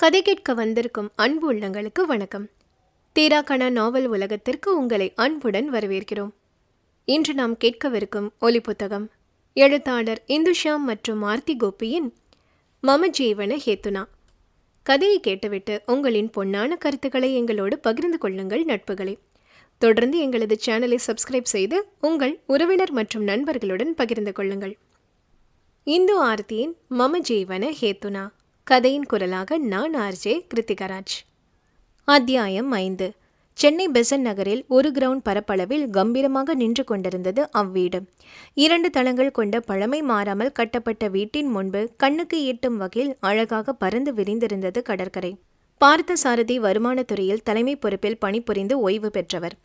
கதை கேட்க வந்திருக்கும் அன்பு உள்ளங்களுக்கு வணக்கம். தீராக்கணா நாவல் உலகத்திற்கு உங்களை அன்புடன் வரவேற்கிறோம். இன்று நாம் கேட்கவிருக்கும் ஒலி புத்தகம் எழுத்தாளர் இந்துஷாம் மற்றும் ஆர்த்தி கோபியின் மம ஜீவன ஹேத்துனா. கதையை கேட்டுவிட்டு உங்களின் பொன்னான கருத்துக்களை எங்களோடு பகிர்ந்து கொள்ளுங்கள் நட்புகளே. தொடர்ந்து எங்களது சேனலை சப்ஸ்கிரைப் செய்து உங்கள் உறவினர் மற்றும் நண்பர்களுடன் பகிர்ந்து கொள்ளுங்கள். இந்து ஆர்த்தியின் மம ஜீவன ஹேத்துனா. கதையின் குரலாக நான் ஆர்ஜே கிருத்திகராஜ். அத்தியாயம் 5. சென்னை பெசன்ட் நகரில் 1 கிரவுண்ட் பரப்பளவில் கம்பீரமாக நின்று கொண்டிருந்தது அவ்வீடு. 2 தளங்கள் கொண்ட பழமை மாறாமல் கட்டப்பட்ட வீட்டின் முன்பு கண்ணுக்கு ஈட்டும் வகையில் அழகாக பறந்து விரிந்திருந்தது கடற்கரை. பார்த்தசாரதி வருமானத்துறையில் தலைமை பொறுப்பில் பணிபுரிந்து ஓய்வு பெற்றவர்.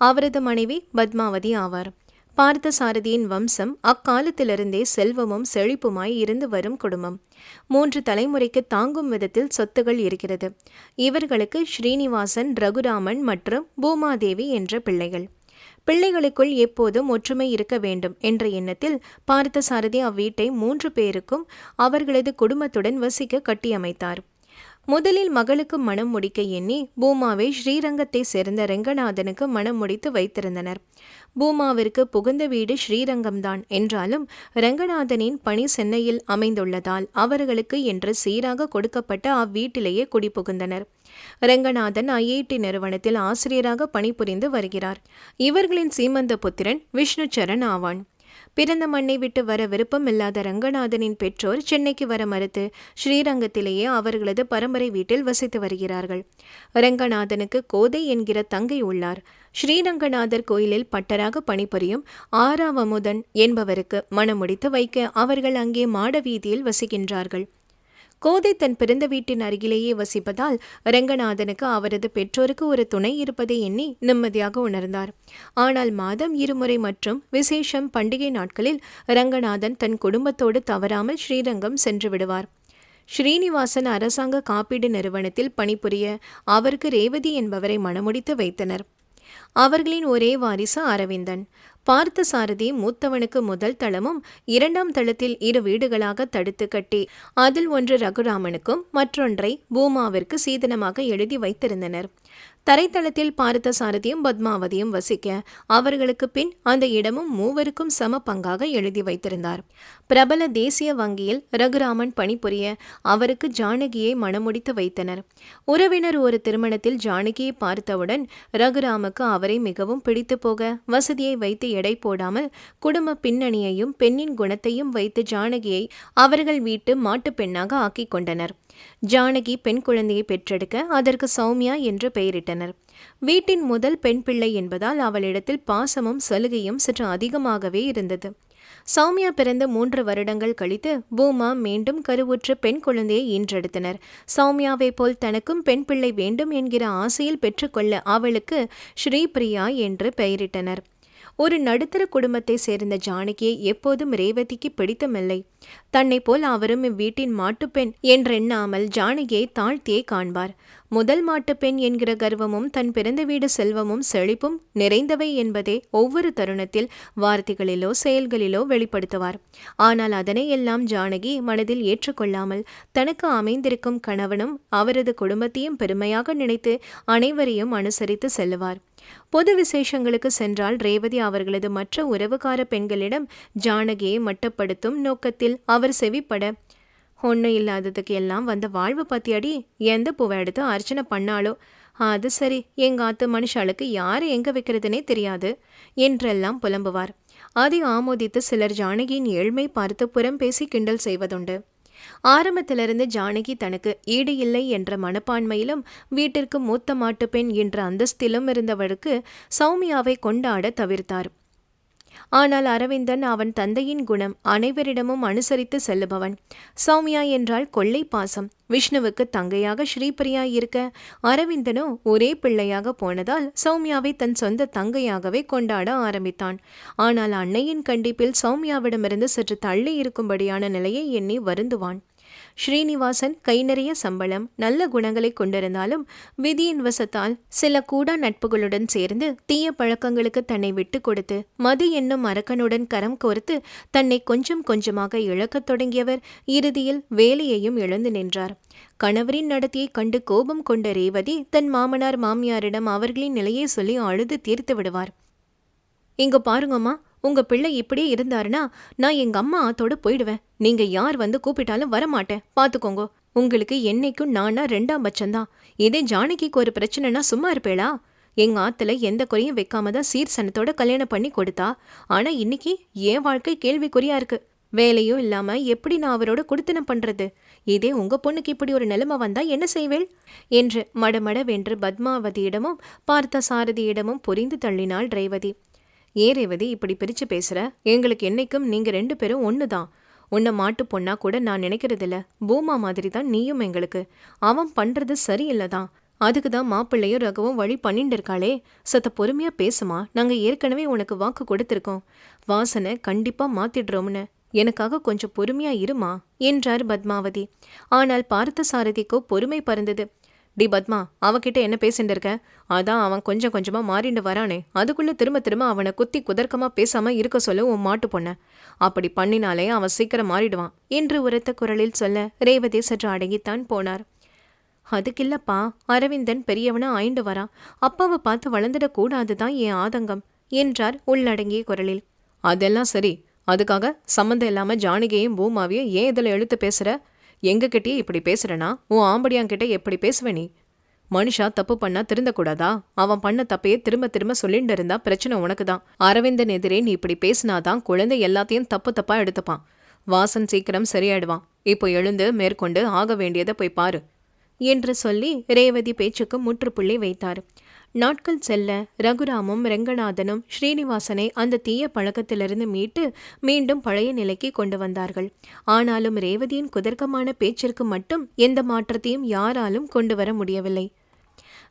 அவரது மனைவி பத்மாவதி ஆவார். பார்த்தசாரதியின் வம்சம் அக்காலத்திலிருந்தே செல்வமும் செழிப்புமாய் இருந்து வரும் குடும்பம். 3 தலைமுறைக்கு தாங்கும் விதத்தில் சொத்துகள் இருக்கிறது. இவர்களுக்கு ஸ்ரீனிவாசன், ரகுராமன் மற்றும் பூமாதேவி என்ற பிள்ளைகள். பிள்ளைகளுக்குள் எப்போதும் ஒற்றுமை இருக்க வேண்டும் என்ற எண்ணத்தில் பார்த்தசாரதி அவ்வீட்டை 3 பேருக்கும் அவர்களது குடும்பத்துடன் வசிக்க கட்டியமைத்தார். முதலில் மகளுக்கு மனம் முடிக்க எண்ணி பூமாவை ஸ்ரீரங்கத்தை சேர்ந்த ரெங்கநாதனுக்கு மனம் முடித்து வைத்திருந்தனர். பூமாவிற்கு புகுந்த வீடு ஸ்ரீரங்கம்தான் என்றாலும் ரெங்கநாதனின் பணி சென்னையில் அமைந்துள்ளதால் அவர்களுக்கு என்று சீராக கொடுக்கப்பட்ட அவ்வீட்டிலேயே குடிபுகுந்தனர். ரெங்கநாதன் IIT நிறுவனத்தில் ஆசிரியராக பணிபுரிந்து வருகிறார். இவர்களின் சீமந்த புத்திரன் விஷ்ணுச்சரண் ஆவான். பிறந்த மண்ணை விட்டு வர விருப்பமில்லாத ரங்கநாதனின் பெற்றோர் சென்னைக்கு வர மறுத்து ஸ்ரீரங்கத்திலேயே அவர்களது பரம்பரை வீட்டில் வசித்து வருகிறார்கள். ரங்கநாதனுக்கு கோதை என்கிற தங்கை உள்ளார். ஸ்ரீரங்கநாதர் கோயிலில் பட்டராக பணிபுரியும் ஆறாவமுதன் என்பவருக்கு மணமுடித்து வைக்க அவர்கள் அங்கே மாட வீதியில் வசிக்கின்றார்கள். கோதை தன் பிறந்த வீட்டின் அருகிலேயே வசிப்பதால் ரெங்கநாதனுக்கு அவரது பெற்றோருக்கு ஒரு துணை இருப்பதை எண்ணி நிம்மதியாக உணர்ந்தார். ஆனால் மாதம் 2 முறை மற்றும் விசேஷம் பண்டிகை நாட்களில் ரங்கநாதன் தன் குடும்பத்தோடு தவறாமல் ஸ்ரீரங்கம் சென்று விடுவார். ஸ்ரீனிவாசன் அரசாங்க காப்பீடு நிறுவனத்தில் பணிபுரிய அவருக்கு ரேவதி என்பவரை மணமுடித்து வைத்தனர். அவர்களின் ஒரே வாரிசு அரவிந்தன். பார்த்தசாரதி மூத்தவனுக்கு முதல் தளமும் 2ஆம் தளத்தில் 2 வீடுகளாக தடுத்து கட்டி அதில் ஒன்று ரகுராமனுக்கும் மற்றொன்றை பூமாவிற்கு சீதனமாக எழுதி வைத்திருந்தனர். தரைத்தளத்தில் பார்த்தசாரதியும் பத்மாவதியும் வசிக்க அவர்களுக்கு பின் அந்த இடமும் 3வருக்கும் சம பங்காக எழுதி வைத்திருந்தார். பிரபல தேசிய வங்கியில் ரகுராமன் பணிபுரிய அவருக்கு ஜானகியை மணமுடித்து வைத்தனர். உறவினர் ஒரு திருமணத்தில் ஜானகியை பார்த்தவுடன் ரகுராமுக்கு அவரை மிகவும் பிடித்து போக வசதியை வைத்து எடை போடாமல் குடும்ப பின்னணியையும் பெண்ணின் குணத்தையும் வைத்து ஜானகியை அவர்கள் வீட்டு மாட்டு பெண்ணாக ஆக்கி கொண்டனர். ஜானகி பெண் குழந்தையை பெற்றெடுக்க அதற்கு சௌமியா என்று பெயரிட்டனர். வீட்டின் முதல் பெண் பிள்ளை என்பதால் அவளிடத்தில் பாசமும் சலுகையும் சற்று அதிகமாகவே இருந்தது. சௌமியா பிறந்த 3 வருடங்கள் கழித்து பூமா மீண்டும் கருவுற்ற பெண் குழந்தையை ஈன்றெடுத்தனர். சௌமியாவை போல் தனக்கும் பெண் பிள்ளை வேண்டும் என்கிற ஆசையில் பெற்றுக்கொள்ள அவளுக்கு ஸ்ரீபிரியா என்று பெயரிட்டனர். ஒரு நடுத்தர குடும்பத்தை சேர்ந்த ஜானகியை எப்போதும் ரேவதிக்கு பிடித்தமில்லை. தன்னை போல் அவரும் இவ்வீட்டின் மாட்டுப்பெண் என்றெண்ணாமல் ஜானகியை தாழ்த்தியே காண்பார். முதல் மாட்டுப்பெண் என்கிற கர்வமும் தன் பிறந்த வீடு செல்வமும் செழிப்பும் நிறைந்தவை என்பதை ஒவ்வொரு தருணத்தில் வார்த்தைகளிலோ செயல்களிலோ வெளிப்படுத்துவார். ஆனால் அதனை எல்லாம் ஜானகி மனதில் ஏற்றுக்கொள்ளாமல் தனக்கு அமைந்திருக்கும் கணவனும் அவரது குடும்பத்தையும் பெருமையாக நினைத்து அனைவரையும் அனுசரித்து செல்லுவார். பொது விசேஷங்களுக்கு சென்றால் ரேவதி அவர்களது மற்ற உறவுகார பெண்களிடம் ஜானகியை மட்டப்படுத்தும் நோக்கத்தில் அவர் செவிப்பட, ஒன்றும் இல்லாததுக்கு எல்லாம் வந்த வாழ்வு பத்தியடி, எந்த பூவை எடுத்து அர்ச்சனை பண்ணாலோ, அது சரி, எங்க ஆத்து மனுஷாளுக்கு யாரை எங்க வைக்கிறதுனே தெரியாது என்றெல்லாம் புலம்புவார். அதை ஆமோதித்து சிலர் ஜானகியின் ஏழ்மை பார்த்து புறம் பேசி கிண்டல் செய்வதுண்டு. ஆரம்பத்திலிருந்து ஜானகி தனக்கு ஈடு இல்லை என்ற மனப்பான்மையிலும் வீட்டிற்கு மூத்த மாட்டுப்பெண் என்ற அந்தஸ்திலும் இருந்தவருக்கு சௌமியாவை கொண்டாட தவிர்த்தார். ஆனால் அரவிந்தன் அவன் தந்தையின் குணம் அனைவரிடமும் அனுசரித்து செல்லுபவன். சௌமியா என்றால் கொள்ளை பாசம். விஷ்ணுவுக்கு தங்கையாக ஸ்ரீபிரியா இருக்க அரவிந்தனோ ஒரே பிள்ளையாக போனதால் சௌமியாவை தன் சொந்த தங்கையாகவே கொண்டாட ஆரம்பித்தான். ஆனால் அன்னையின் கண்டிப்பில் சௌமியாவிடமிருந்து சற்று தள்ளி இருக்கும்படியான நிலையை எண்ணி வருந்துவான். ஸ்ரீனிவாசன் கை நிறைய சம்பளம், நல்ல குணங்களை கொண்டிருந்தாலும் விதியின் வசத்தால் சில கூடா நட்புகளுடன் சேர்ந்து தீய பழக்கங்களுக்கு தன்னை விட்டு கொடுத்து மது என்னும் அரக்கனுடன் கரம் கோர்த்து தன்னை கொஞ்சம் கொஞ்சமாக இழக்கத் தொடங்கியவர் இறுதியில் வேலையையும் இழந்து நின்றார். கணவரின் நடத்தையை கண்டு கோபம் கொண்ட ரேவதி தன் மாமனார் மாமியாரிடம் அவர்களின் நிலையை சொல்லி அழுது தீர்த்து விடுவார். இங்க பாருங்கம்மா, உங்க பிள்ளை இப்படியே இருந்தாருன்னா நான் எங்க அம்மா ஆத்தோட போயிடுவேன். நீங்க யார் வந்து கூப்பிட்டாலும் வரமாட்டேன், பாத்துக்கோங்க. உங்களுக்கு என்னைக்கும் நானா 2ஆம் பட்சம்தான். இதே ஜானகிக்கு ஒரு பிரச்சனைனா சும்மா இருப்பேளா? எங்க ஆத்துல எந்த குறையும் வைக்காம தான் சீர் சனத்தோட கல்யாணம் பண்ணி கொடுத்தா. ஆனா இன்னைக்கு என் வாழ்க்கை கேள்விக்குறியா இருக்கு. வேலையும் இல்லாம எப்படி நான் அவரோட குடுத்தனம் பண்றது? இதே உங்க பொண்ணுக்கு இப்படி ஒரு நிலைமை வந்தா என்ன செய்வேள் என்று மடமடவென்று பத்மாவதியிடமும் பார்த்த சாரதியிடமும் புரிந்து தள்ளினாள் ரேவதி. ரேவதி, இப்படி பிரிச்சு பேசுற? எங்களுக்கு என்னைக்கும் நீங்க 2 பேரும் ஒண்ணுதான். உன்னை மாட்டு பொண்ணா கூட நான் நினைக்கிறதில்ல. பூமா மாதிரி தான் நீயும் எங்களுக்கு. அவன் பண்றது சரியில்லைதான். அதுக்குதான் மாப்பிள்ளையும் ரகவும் வழி பண்ணிட்டு இருக்காளே. சத்த பொறுமையா பேசுமா. நாங்க ஏற்கனவே உனக்கு வாக்கு கொடுத்திருக்கோம். வாசனை கண்டிப்பா மாத்திடுறோம்னு. எனக்காக கொஞ்சம் பொறுமையா இருமா என்றார் பத்மாவதி. ஆனால் பார்த்த சாரதிக்கோ பொறுமை பறந்தது. டி பத்மா, அவகிட்ட என்ன பேசிட்டு இருக்க? அதான் அவன் கொஞ்சம் கொஞ்சமா மாறிண்டு வரானே, அதுக்குள்ள திரும்ப திரும்ப அவனை குத்தி குதர்க்கமா பேசாம இருக்க சொல்ல உன் மாட்டு பொண்ண. அப்படி பண்ணினாலே அவன் சீக்கிரம் மாறிடுவான் என்று உரத்த குரலில் சொல்ல ரேவதி சற்று அடங்கித்தான் போனார். அதுக்கில்லப்பா, அரவிந்தன் பெரியவனா ஆயிண்டு வரான். அப்பாவை பார்த்து வளர்ந்துடக்கூடாதுதான் என் ஆதங்கம் என்றார் உள்ளடங்கிய குரலில். அதெல்லாம் சரி, அதுக்காக சம்மந்தம் இல்லாம ஜானகியையும் பூமாவையும் ஏன் இதில் எழுத்து பேசுற? எங்ககிட்டயே இப்படி பேசுறனா உன் ஆம்படியாங்கிட்ட எப்படி பேசுவ நீ? மனுஷா தப்பு பண்ணா திருந்தக்கூடாதா? அவன் பண்ண தப்பையே திரும்ப திரும்ப சொல்லிட்டு இருந்தா பிரச்சனை உனக்கு தான். அரவிந்தன் எதிரே நீ இப்படி பேசினாதான் குழந்தை எல்லாத்தையும் தப்பு தப்பா எடுத்துப்பான். வாசன் சீக்கிரம் சரியாயிடுவான். இப்போ எழுந்து மேற்கொண்டு ஆக வேண்டியதை போய் பாரு என்று சொல்லி ரேவதி பேச்சுக்கு முற்றுப்புள்ளி வைத்தார். நாட்கள் செல்ல ரகுராமும் ரெங்கநாதனும் ஸ்ரீனிவாசனை அந்த தீய பழக்கத்திலிருந்து மீட்டு மீண்டும் பழைய நிலைக்கு கொண்டு வந்தார்கள். ஆனாலும் ரேவதியின் குதர்க்கமான பேச்சிற்கு மட்டும் எந்த மாற்றத்தையும் யாராலும் கொண்டு வர முடியவில்லை.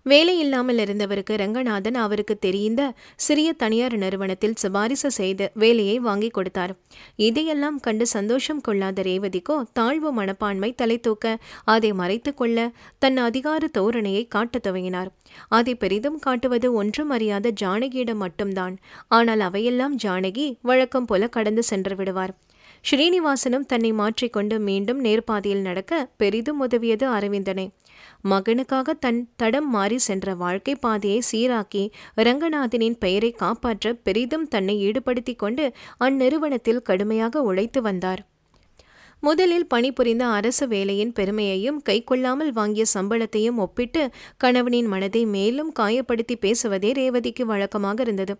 வேலை இல்லாமல் இருந்தவருக்கு ரங்கநாதன் அவருக்கு தெரிந்த சிறிய தனியார் நிறுவனத்தில் சிபாரிசு செய்து வேலையை வாங்கி கொடுத்தார். இதையெல்லாம் கண்டு சந்தோஷம் கொள்ளாத ரேவதிக்கோ தாழ்வு மனப்பான்மை தலை தூக்க அதை மறைத்து கொள்ள தன் அதிகார தோரணையை காட்டத் துவங்கினார். அதை பெரிதும் காட்டுவது ஒன்றும் அறியாத ஜானகியிடம் மட்டும்தான். ஆனால் அவையெல்லாம் ஜானகி வழக்கம் போல கடந்து சென்று விடுவார். ஸ்ரீனிவாசனும் தன்னை மாற்றிக்கொண்டு மீண்டும் நேர்பாதையில் நடக்க பெரிதும் உதவியது அரவிந்தனை. மகனுக்காக தன் தடம் மாறி சென்ற வாழ்க்கை பாதையை சீராக்கி ரங்கநாதனின் பெயரை காப்பாற்ற பெரிதும் தன்னை ஈடுபடுத்தி கொண்டு அந்நிறுவனத்தில் கடுமையாக உழைத்து வந்தார். முதலில் பணிபுரிந்த அரசு வேலையின் பெருமையையும் கைக்கொள்ளாமல் வாங்கிய சம்பளத்தையும் ஒப்பிட்டு கணவனின் மனதை மேலும் காயப்படுத்தி பேசுவதே ரேவதிக்கு வழக்கமாக இருந்தது.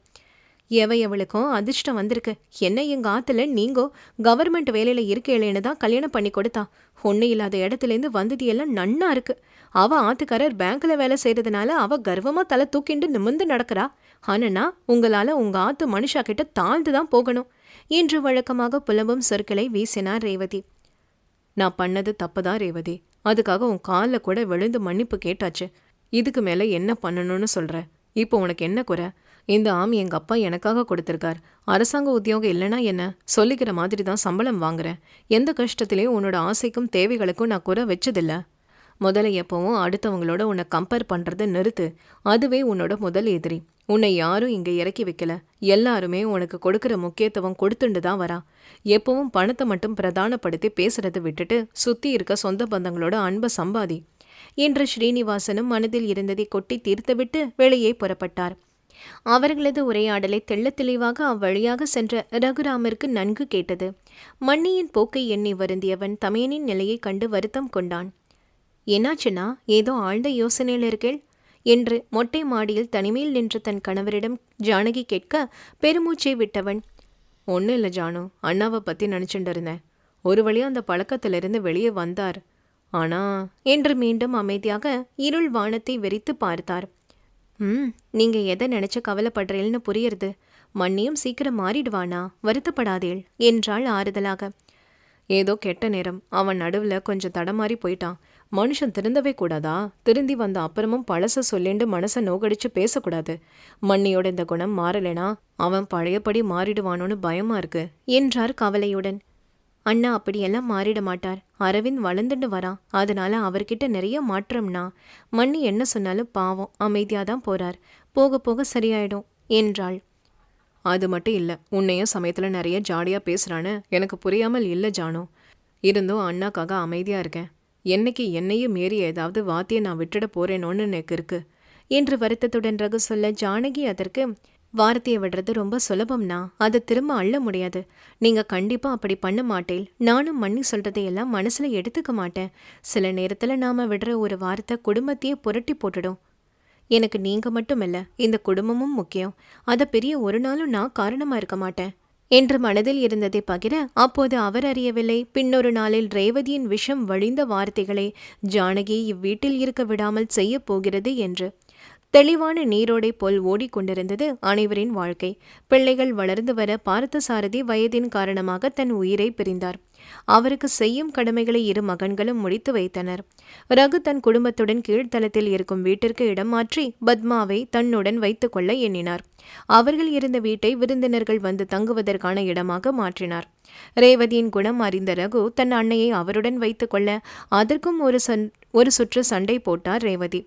எவளுக்கும் அதிர்ஷ்டம் வந்திருக்கு. என்ன எங்க ஆத்துல நீங்கோ கவர்மெண்ட் வேலையில இருக்கேளேன்னு தான் கல்யாணம் பண்ணி கொடுத்தா. ஒண்ணு இல்லாத இடத்துலேருந்து வந்தது எல்லாம் நன்னா இருக்கு. அவ ஆத்துக்காரர் பேங்க்ல வேலை செய்யறதுனால அவ கர்வமா தலை தூக்கிண்டு நிமிர்ந்து நடக்கிறா. ஆனா உங்களால உங்க ஆத்து மனுஷா கிட்ட தாழ்ந்துதான் போகணும் என்று வழக்கமாக புலம்பும் சொற்களை வீசினார் ரேவதி. நான் பண்ணது தப்புதான் ரேவதி. அதுக்காக உன் காலில் கூட விழுந்து மன்னிப்பு கேட்டாச்சு. இதுக்கு மேல என்ன பண்ணணும்னு சொல்ற? இப்போ உனக்கு என்ன குறை? இந்த ஆமி எங்க அப்பா எனக்காக கொடுத்திருக்கார். அரசாங்க உத்தியோகம் இல்லைன்னா என்ன, சொல்லிக்கிற மாதிரி தான் சம்பளம் வாங்குறேன். எந்த கஷ்டத்திலையும் உன்னோட ஆசைக்கும் தேவைகளுக்கும் நான் குறை வச்சதில்ல. முதல்ல எப்பவும் அடுத்தவங்களோட உன்னை கம்பேர் பண்றதை நிறுத்து. அதுவே உன்னோட முதல் எதிரி. உன்னை யாரும் இங்க இறக்கி வைக்கல. எல்லாருமே உனக்கு கொடுக்கிற முக்கியத்துவம் கொடுத்துண்டு தான் வரா. எப்பவும் பணத்தை மட்டும் பிரதானப்படுத்தி பேசுறதை விட்டுட்டு சுத்தி இருக்க சொந்த பந்தங்களோட அன்பை சம்பாதி என்று ஸ்ரீனிவாசனும் மனதில் இருந்ததை கொட்டி தீர்த்துவிட்டு வெளியே புறப்பட்டார். அவர்களது உரையாடலை தெள்ள தெளிவாக அவ்வழியாக சென்ற ரகுராமிற்கு நன்கு கேட்டது. மண்ணியின் போக்கை எண்ணி வருந்தியவன் தமையனின் நிலையை கண்டு வருத்தம் கொண்டான். என்னாச்சுன்னா ஏதோ ஆழ்ந்த யோசனையில் இருக்கேள் என்று மொட்டை மாடியில் தனிமையில் நின்று தன் கணவரிடம் ஜானகி கேட்க பெருமூச்சை விட்டவன், ஒன்றும் இல்லை ஜானு, அண்ணாவை பற்றி நினச்சிட்டு இருந்தேன். ஒரு வழியாக அந்த பழக்கத்திலிருந்து வெளியே வந்தார். ஆனா என்று மீண்டும் அமைதியாக இருள் வானத்தை வெறித்து பார்த்தார். நீங்க எதை நினைச்சு கவலைப்படுறீள்னு புரியுறது. மண்ணியும் சீக்கிரம் மாறிடுவானா, வருத்தப்படாதேள் என்றாள் ஆறுதலாக. ஏதோ கெட்ட நேரம், அவன் நடுவில் கொஞ்சம் தடமாறி போயிட்டான். மனுஷன் திருந்தவே கூடாதா? திருந்தி வந்த அப்புறமும் பழச சொல்லிண்டு மனசை நோகடிச்சு பேசக்கூடாது. மண்ணியோட இந்த குணம் மாறலைனா அவன் பழையபடி மாறிடுவானோன்னு பயமா இருக்கு என்றார் கவலையுடன். அண்ணா அப்படியெல்லாம் மாறிட மாட்டார். அரவிந்த் வளர்ந்துட்டு வரான், அதனால அவர்கிட்ட நிறைய மாற்றம்னா. மண்ணி என்ன சொன்னாலும் பாவம் அமைதியாதான் போறார். போக போக சரியாயிடும் என்றாள். அது மட்டும் இல்லை, உன்னையும் சமயத்தில் நிறைய ஜாலியாக பேசுகிறான்னு எனக்கு புரியாமல் இல்லை ஜானு. இருந்தும் அண்ணாக்காக அமைதியாக இருக்கேன். என்னைக்கு என்னையும் மீறி ஏதாவது வாத்தியை நான் விட்டுட போறேனோன்னு எனக்கு இருக்கு என்று வருத்தத்துடன் ரகு சொல்ல, ஜானகி அதற்கு, வார்த்தையை விடுறது ரொம்ப சுலபம்னா, அதை திரும்ப அள்ள முடியாது. நீங்க கண்டிப்பா அப்படி பண்ண மாட்டேன். நானும் மண்ணி சொல்றதையெல்லாம் மனசுல எடுத்துக்க மாட்டேன். சில நேரத்துல நாம விடுற ஒரு வார்த்தை குடும்பத்தையே புரட்டி போட்டுடும். எனக்கு நீங்க மட்டும் இல்ல, இந்த குடும்பமும் முக்கியம். அதை பெரிய ஒரு நாளும் நான் காரணமா இருக்க மாட்டேன் என்று மனதில் இருந்ததை பகிர, அப்போது அவர் அறியவில்லை, பின்னொரு நாளில் ரேவதியின் விஷம் வழிந்த வார்த்தைகளை ஜானகி இவ்வீட்டில் இருக்க விடாமல் செய்ய போகிறது என்று. தெளிவான நீரோடை போல் ஓடிக்கொண்டிருந்தது அனைவரின் வாழ்க்கை. பிள்ளைகள் வளர்ந்து வர பார்த்தசாரதி வயதின் காரணமாக தன் உயிரை பிரிந்தார். அவருக்கு செய்யும் கடமைகளை இரு மகன்களும் முடித்து வைத்தனர். ரகு தன் குடும்பத்துடன் கீழ்த்தளத்தில் இருக்கும் வீட்டிற்கு இடம் மாற்றி பத்மாவை தன்னுடன் வைத்துக் கொள்ள எண்ணினார். அவர்கள் இருந்த வீட்டை விருந்தினர்கள் வந்து தங்குவதற்கான இடமாக மாற்றினார். ரேவதியின் குணம் அறிந்த ரகு தன் அன்னையை அவருடன் வைத்துக் கொள்ள அதற்கும் ஒரு சுற்று சண்டை போட்டார் ரேவதி.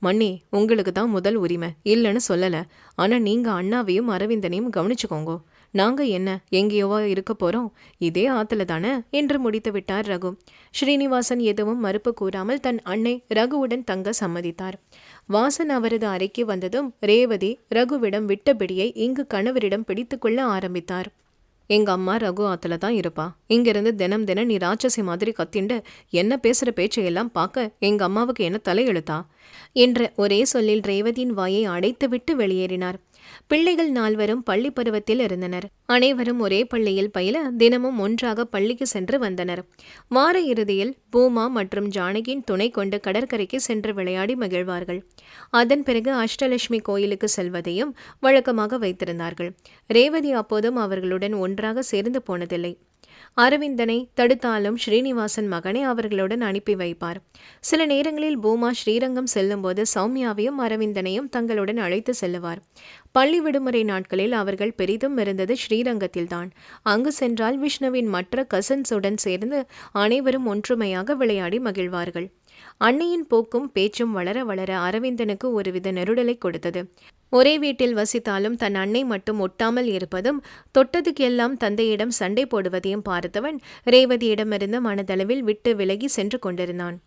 மண்ணி, உங்களுக்கு தான் முதல் உரிமை, இல்லைன்னு சொல்லலை. ஆனால் நீங்கள் அண்ணாவையும் அரவிந்தனையும் கவனிச்சுக்கோங்க. நாங்கள் என்ன எங்கேயோவா இருக்க போகிறோம், இதே ஆற்றுல தானே என்று முடித்து விட்டார் ரகு. ஸ்ரீனிவாசன் எதுவும் மறுப்பு கூறாமல் தன் அன்னை ரகுவுடன் தங்க சம்மதித்தார். வாசன் அவரது அறைக்கு வந்ததும் ரேவதி ரகுவிடம் விட்ட பிடியை இங்கு கணவரிடம் பிடித்து கொள்ள ஆரம்பித்தார். எங்க அம்மா ரகு ஆத்துல தான் இருப்பா. இங்கிருந்து தினம் தினம் நீ ராட்சசி மாதிரி கத்திண்டு என்ன பேசுற பேச்சையெல்லாம் பார்க்க எங்க அம்மாவுக்கு என்ன தலையெழுத்தா என்ற ஒரே சொல்லில் ரேவதியின் வாயை அடைத்துவிட்டு வெளியேறினார். பிள்ளைகள் நால்வரும் பள்ளி பருவத்தில் இருந்தனர். அனைவரும் ஒரே பள்ளியில் பயில தினமும் ஒன்றாக பள்ளிக்கு சென்று வந்தனர். வார இறுதியில் பூமா மற்றும் ஜானகியின் துணை கொண்டு கடற்கரைக்கு சென்று விளையாடி மகிழ்வார்கள். அதன் பிறகு அஷ்டலட்சுமி கோயிலுக்கு செல்வதையும் வழக்கமாக வைத்திருந்தார்கள். ரேவதி அப்போதும் அவர்களுடன் ஒன்றாக சேர்ந்து போனதில்லை. அரவிந்தனை தடுத்தாலும் ஸ்ரீனிவாசன் மகனை அவர்களுடன் அனுப்பி வைப்பார். சில நேரங்களில் பூமா ஸ்ரீரங்கம் செல்லும்போது சௌமியாவையும் அரவிந்தனையும் தங்களுடன் அழைத்து செல்லுவார். பள்ளி விடுமுறை நாட்களில் அவர்கள் பெரிதும் இருந்தது ஸ்ரீரங்கத்தில்தான். அங்கு சென்றால் விஷ்ணுவின் மற்ற கசன்ஸுடன் சேர்ந்து அனைவரும் ஒற்றுமையாக விளையாடி மகிழ்வார்கள். அன்னையின் போக்கும் பேச்சும் வளர வளர அரவிந்தனுக்கு ஒருவித நெருடலை கொடுத்தது. ஒரே வீட்டில் வசித்தாலும் தன் அன்னை மட்டும் ஒட்டாமல் இருப்பதும், தொட்டதுக்கெல்லாம் தந்தையிடம் சண்டை போடுவதையும் பார்த்தவன் ரேவதியிடமிருந்து மனதளவில் விட்டு விலகி சென்று கொண்டிருந்தான்.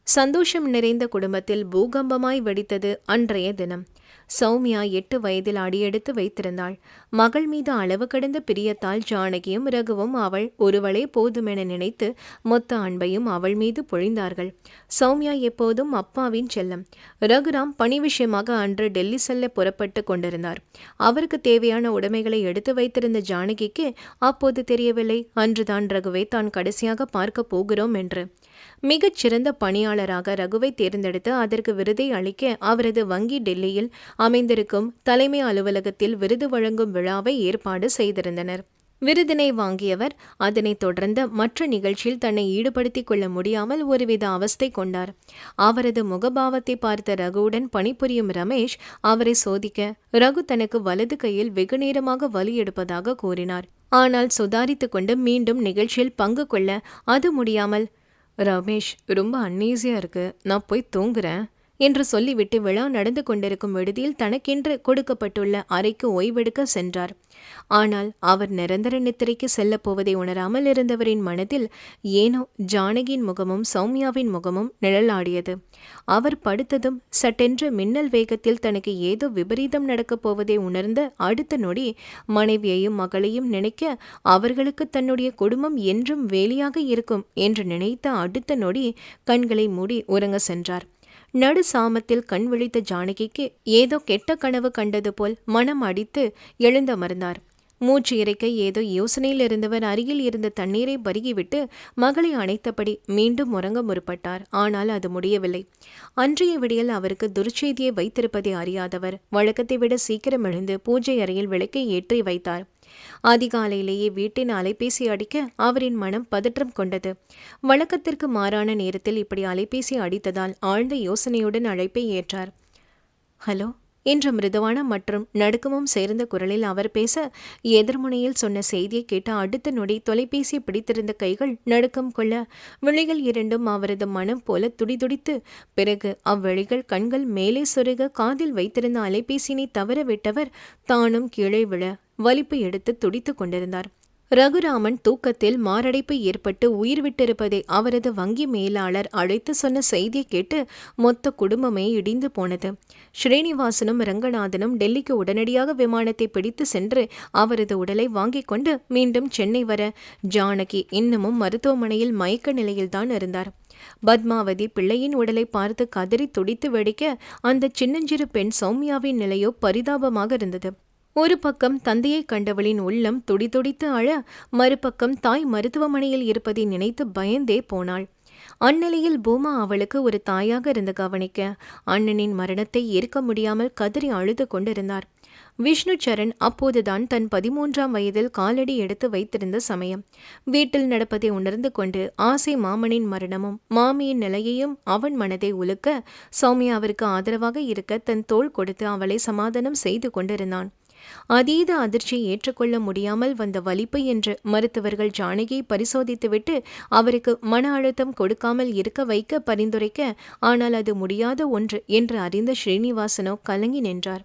சந்தோஷம் நிறைந்த குடும்பத்தில் பூகம்பமாய் வெடித்தது அன்றைய தினம். சௌமியா 8 வயதில் அடியெடுத்து வைத்திருந்தாள். மகள் மீது அளவு கடந்த பிரியத்தால் ஜானகியும் ரகுவும் அவள் ஒருவளே போதுமென நினைத்து மொத்த அன்பையும் அவள் மீது பொழிந்தார்கள். சௌமியா எப்போதும் அப்பாவின் செல்லம். ரகுராம் பணி விஷயமாக அன்று டெல்லி செல்ல புறப்பட்டு கொண்டிருந்தார். அவருக்கு தேவையான உடைமைகளை எடுத்து வைத்திருந்த ஜானகிக்கு அப்போது தெரியவில்லை அன்றுதான் ரகுவை தான் கடைசியாக பார்க்க போகிறோம் என்று. மிகச் சிறந்த பணியாளராக ரகுவை தேர்ந்தெடுத்து அதற்கு விருதை அளிக்க அவரது வங்கி டெல்லியில் அமைந்திருக்கும் தலைமை அலுவலகத்தில் விருது வழங்கும் விழாவை ஏற்பாடு செய்திருந்தனர். விருதினை வாங்கியவர் அதனைத் தொடர்ந்த மற்ற நிகழ்ச்சியில் தன்னை ஈடுபடுத்திக் கொள்ள முடியாமல் ஒருவித அவஸ்தை கொண்டார். அவரது முகபாவத்தை பார்த்த ரகுவுடன் பணிபுரியும் ரமேஷ் அவரை சோதிக்க ரகு தனக்கு வலது கையில் வெகு நேரமாக வலி எடுப்பதாக கூறினார். ஆனால் சுதாரித்து கொண்டு மீண்டும் நிகழ்ச்சியில் பங்கு கொள்ள அது முடியாமல், ரமேஷ், ரொம்ப அன்னீசியா இருக்கு, நான் போய் தூங்குறேன் என்று சொல்லிவிட்டு விழா நடந்து கொண்டிருக்கும் விடுதியில் தனக்கென்று கொடுக்கப்பட்டுள்ள அறைக்கு ஓய்வெடுக்க சென்றார். ஆனால் அவர் நிரந்தர நித்திரைக்கு செல்லப் போவதை உணராமல் இருந்தவரின் மனதில் ஏனோ ஜானகியின் முகமும் சௌமியாவின் முகமும் நிழலாடியது. அவர் படுத்ததும் சட்டென்று மின்னல் வேகத்தில் தனக்கு ஏதோ விபரீதம் நடக்கப் போவதை உணர்ந்த அடுத்த நொடி மனைவியையும் மகளையும் நினைக்க, அவர்களுக்கு தன்னுடைய குடும்பம் என்றும் வேலியாக இருக்கும் என்று நினைத்த அடுத்த நொடி கண்களை மூடி உறங்க சென்றார். நடு சாமத்தில் கண் விழித்த ஜானகிக்கு ஏதோ கெட்ட கனவு கண்டது போல் மனம் அடித்து எழுந்தமர்ந்தார். மூச்சு இறைக்க ஏதோ யோசனையில் இருந்தவர் அருகில் இருந்த தண்ணீரை பருகிவிட்டு மகளை அணைத்தபடி மீண்டும் உறங்க முற்பட்டார். ஆனால் அது முடியவில்லை. அன்றைய விடியல் அவருக்கு துர்ச்செய்தியை வைத்திருப்பதை அறியாதவர் வழக்கத்தை விட சீக்கிரம் எழுந்து பூஜை அறையில் விளக்கை ஏற்றி வைத்தார். அதிகாலையிலேயே வீட்டின் அலைபேசி அடிக்க அவரின் மனம் பதற்றம் கொண்டது. வழக்கத்திற்கு மாறான நேரத்தில் இப்படி அலைபேசி அடித்ததால் ஆழ்ந்த யோசனையுடன் அழைப்பை ஏற்றார். ஹலோ, என்ற மிருதுவான மற்றும் நடுக்கமும் சேர்ந்த குரலில் அவர் பேச, எதிர்முனையில் சொன்ன செய்தியை கேட்ட அடுத்த நொடி தொலைபேசியை பிடித்திருந்த கைகள் நடுக்கம் கொள்ள, விழிகள் இரண்டும் அவரது மனம் போல துடிதுடித்து, பிறகு அவ்விழிகள் கண்கள் மேலே சொருக காதில் வைத்திருந்த அலைபேசியினை தவற விட்டவர் தானும் கீழே விழ வலிப்பு எடுத்து துடித்து கொண்டிருந்தார். ரகுராமன் தூக்கத்தில் மாரடைப்பு ஏற்பட்டு உயிர் விட்டிருப்பதை அவரது வங்கி மேலாளர் அழைத்து சொன்ன செய்தியை கேட்டு மொத்த குடும்பமே இடிந்து போனது. ஸ்ரீனிவாசனும் ரங்கநாதனும் டெல்லிக்கு உடனடியாக விமானத்தை பிடித்து சென்று அவரது உடலை வாங்கிக் கொண்டு மீண்டும் சென்னை வர, ஜானகி இன்னமும் மருத்துவமனையில் மயக்க நிலையில்தான் இருந்தார். பத்மாவதி பிள்ளையின் உடலை பார்த்து கதறி துடித்து வெடிக்க, அந்த சின்னஞ்சிறு பெண் சௌமியாவின் நிலையோ பரிதாபமாக இருந்தது. ஒரு பக்கம் தந்தையை கண்டவளின் உள்ளம் துடிதுடித்து அழ, மறுபக்கம் தாய் மருத்துவமனையில் இருப்பதை நினைத்து பயந்தே போனாள். அந்நிலையில் பூமா அவளுக்கு ஒரு தாயாக இருந்து கவனிக்க, அண்ணனின் மரணத்தை ஏற்க முடியாமல் கதறி அழுது கொண்டிருந்தார். விஷ்ணு சரண் அப்போதுதான் தன் 13ஆம் வயதில் காலடி எடுத்து வைத்திருந்த சமயம். வீட்டில் நடப்பதை உணர்ந்து கொண்டு ஆசை மாமனின் மரணமும் மாமியின் நிலையையும் அவன் மனதை உலுக்க, சௌமியாவிற்கு ஆதரவாக இருக்க தன் தோள் கொடுத்து அவளை சமாதானம் செய்து கொண்டிருந்தான். அதீத அதிர்ச்சியை ஏற்றுக்கொள்ள முடியாமல் வந்த வலிப்பு என்று மருத்துவர்கள் ஜானகியை பரிசோதித்துவிட்டு அவருக்கு மன அழுத்தம் கொடுக்காமல் இருக்க வைக்க பரிந்துரைக்க, ஆனால் அது முடியாத ஒன்று என்று அறிந்த ஸ்ரீனிவாசனோ கலங்கி நின்றார்.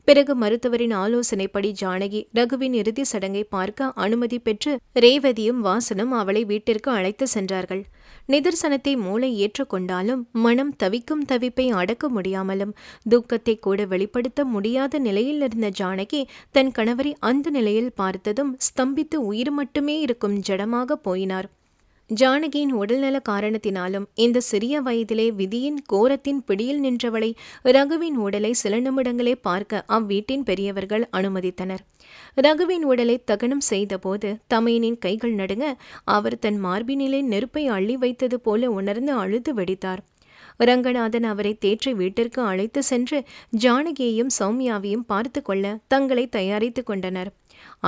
பிறகு மருத்துவரின் ஆலோசனைப்படி ஜானகி ரகுவின் இறுதி சடங்கை பார்க்க அனுமதி பெற்று ரேவதியும் வாசனும் அவளை வீட்டிற்கு அழைத்து சென்றார்கள். நிதர்சனத்தை மூளை ஏற்றுக்கொண்டாலும் மனம் தவிக்கும் தவிப்பை அடக்க முடியாமலும் துக்கத்தை கூட வெளிப்படுத்த முடியாத நிலையில் இருந்த ஜானகி தன் கணவரை அந்த நிலையில் பார்த்ததும் ஸ்தம்பித்து உயிர் மட்டுமே இருக்கும் ஜடமாக போயினார். ஜானகியின் உடல்நல காரணத்தினாலும் இந்த சிறிய வயதிலே விதியின் கோரத்தின் பிடியில் நின்றவளை ரகுவின் உடலை சில நிமிடங்களே பார்க்க அவ்வீட்டின் பெரியவர்கள் அனுமதித்தனர். ரகுவின் உடலை தகனம் செய்தபோது தமையனின் கைகள் நடுங்க, அவர் தன் மார்பினிலே நெருப்பை அள்ளி வைத்தது போல உணர்ந்து அழுது வெடித்தார். ரங்கநாதன் அவரை தேற்றி வீட்டிற்கு அழைத்து சென்று ஜானகியையும் சௌமியாவையும் பார்த்து கொள்ள தங்களை தயாரித்து கொண்டனர்.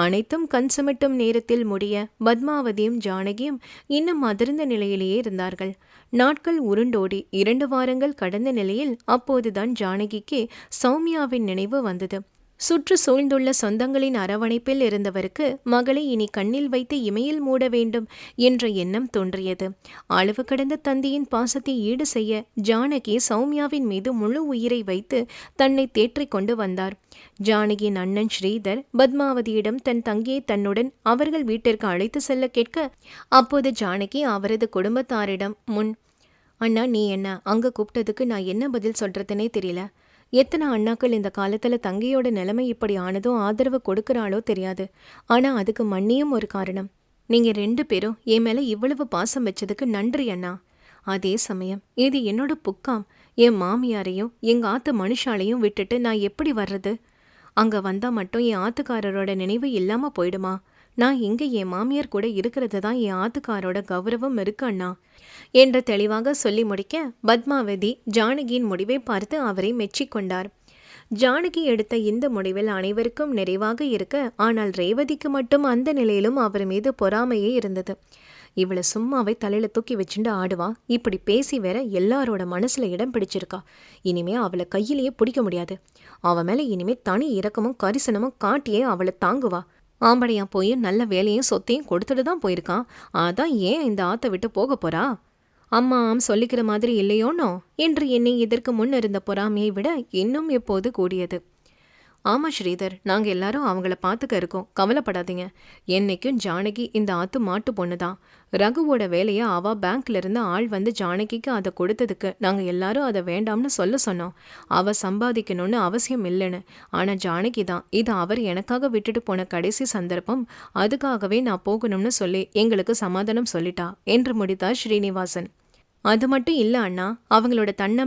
அனைத்தும் கண் சுமிட்டும் நேரத்தில் முடிய பத்மாவதியும் ஜானகியும் இன்னும் அதிர்ந்த நிலையிலேயே இருந்தார்கள். நாட்கள் உருண்டோடி 2 வாரங்கள் கடந்த நிலையில் அப்போதுதான் ஜானகிக்கு சௌமியாவின் நினைவு வந்தது. சுற்று சூழ்ந்துள்ள சொந்தங்களின் அரவணைப்பில் இருந்தவருக்கு மகளை இனி கண்ணில் வைத்து இமையில் மூட வேண்டும் என்ற எண்ணம் தோன்றியது. அளவு கடந்த தந்தையின் பாசத்தை ஈடு செய்ய ஜானகி சௌமியாவின் மீது முழு உயிரை வைத்து தன்னை தேற்றிக் கொண்டு வந்தார். ஜானகியின் அண்ணன் ஸ்ரீதர் பத்மாவதியிடம் தன் தங்கியை தன்னுடன் அவர்கள் வீட்டிற்கு அழைத்து செல்ல கேட்க, அப்போது ஜானகி அவரது குடும்பத்தாரிடம் அண்ணா, நீ என்ன அங்க கூப்பிட்டதுக்கு நான் என்ன பதில் சொல்றதுனே தெரியல. எத்தனை அண்ணாக்கள் இந்த காலத்துல தங்கையோட நிலைமை இப்படி ஆனதோ ஆதரவு கொடுக்கறாளோ தெரியாது. ஆனா அதுக்கு மண்ணியும் ஒரு காரணம். நீங்க 2 பேரும் என் மேல இவ்வளவு பாசம் வச்சதுக்கு நன்றி அண்ணா. அதே சமயம் இது என்னோட புக்காம். என் மாமியாரையும் எங்க ஆத்து மனுஷாலையும் விட்டுட்டு நான் எப்படி வர்றது? அங்க வந்தா மட்டும் என் ஆத்துக்காரரோட நினைவு இல்லாம போயிடுமா? நான் இங்க என் மாமியார் கூட இருக்கிறது தான் என் ஆத்துக்காரோட கௌரவம் இருக்கு அண்ணா என்று தெளிவாக சொல்லி முடிக்க, பத்மாவதி ஜானகியின் முடிவை பார்த்து அவரை மெச்சிக்கொண்டார். ஜானகி எடுத்த இந்த முடிவில் அனைவருக்கும் நிறைவாக இருக்க, ஆனால் ரேவதிக்கு மட்டும் அந்த நிலையிலும் அவர் மீது பொறாமையே இருந்தது. இவளை சும்மாவை தலையில தூக்கி வச்சுட்டு ஆடுவா, இப்படி பேசி வேற எல்லாரோட மனசுல இடம் பிடிச்சிருக்கா. இனிமே அவளை கையிலேயே பிடிக்க முடியாது. அவ மேல இனிமே தனி இரக்கமும் கரிசனமும் காட்டியே அவளை தாங்குவா. ஆம்படையா போய் நல்ல வேலையும் சொத்தையும் கொடுத்துட்டு தான் போயிருக்கான். அதான் ஏன் இந்த ஆத்தை விட்டு போக போறா? அம்மாம் சொல்லிக்கிற மாதிரி இல்லையோனோ என்று என்னை இதற்கு முன் இருந்த பொறாமையை விட இன்னும் எப்போது கூடியது. ஆமா ஸ்ரீதர், நாங்க எல்லாரும் அவங்கள பார்த்துக்க இருக்கோம், கவலைப்படாதீங்க. என்னைக்கும் ஜானகி இந்த ஆத்து மாட்டு பொண்ணுதான். ரகுவோட வேலையை அவ பேங்க்ல இருந்து ஆள் வந்து ஜானகிக்கு அதை கொடுத்ததுக்கு நாங்க எல்லாரும் அதை வேண்டாம்னு சொல்ல சொன்னோம். அவ சம்பாதிக்கணும்னு அவசியம் இல்லைன்னு. ஆனா ஜானகி தான் இது அவர் எனக்காக விட்டுட்டு போன கடைசி சந்தர்ப்பம். அதுக்காகவே நான் போகணும்னு சொல்லி எங்களுக்கு சமாதானம் சொல்லிட்டா என்று முடித்தார் ஸ்ரீனிவாசன். அது மட்டும் இல்ல அண்ணா, அவங்களோட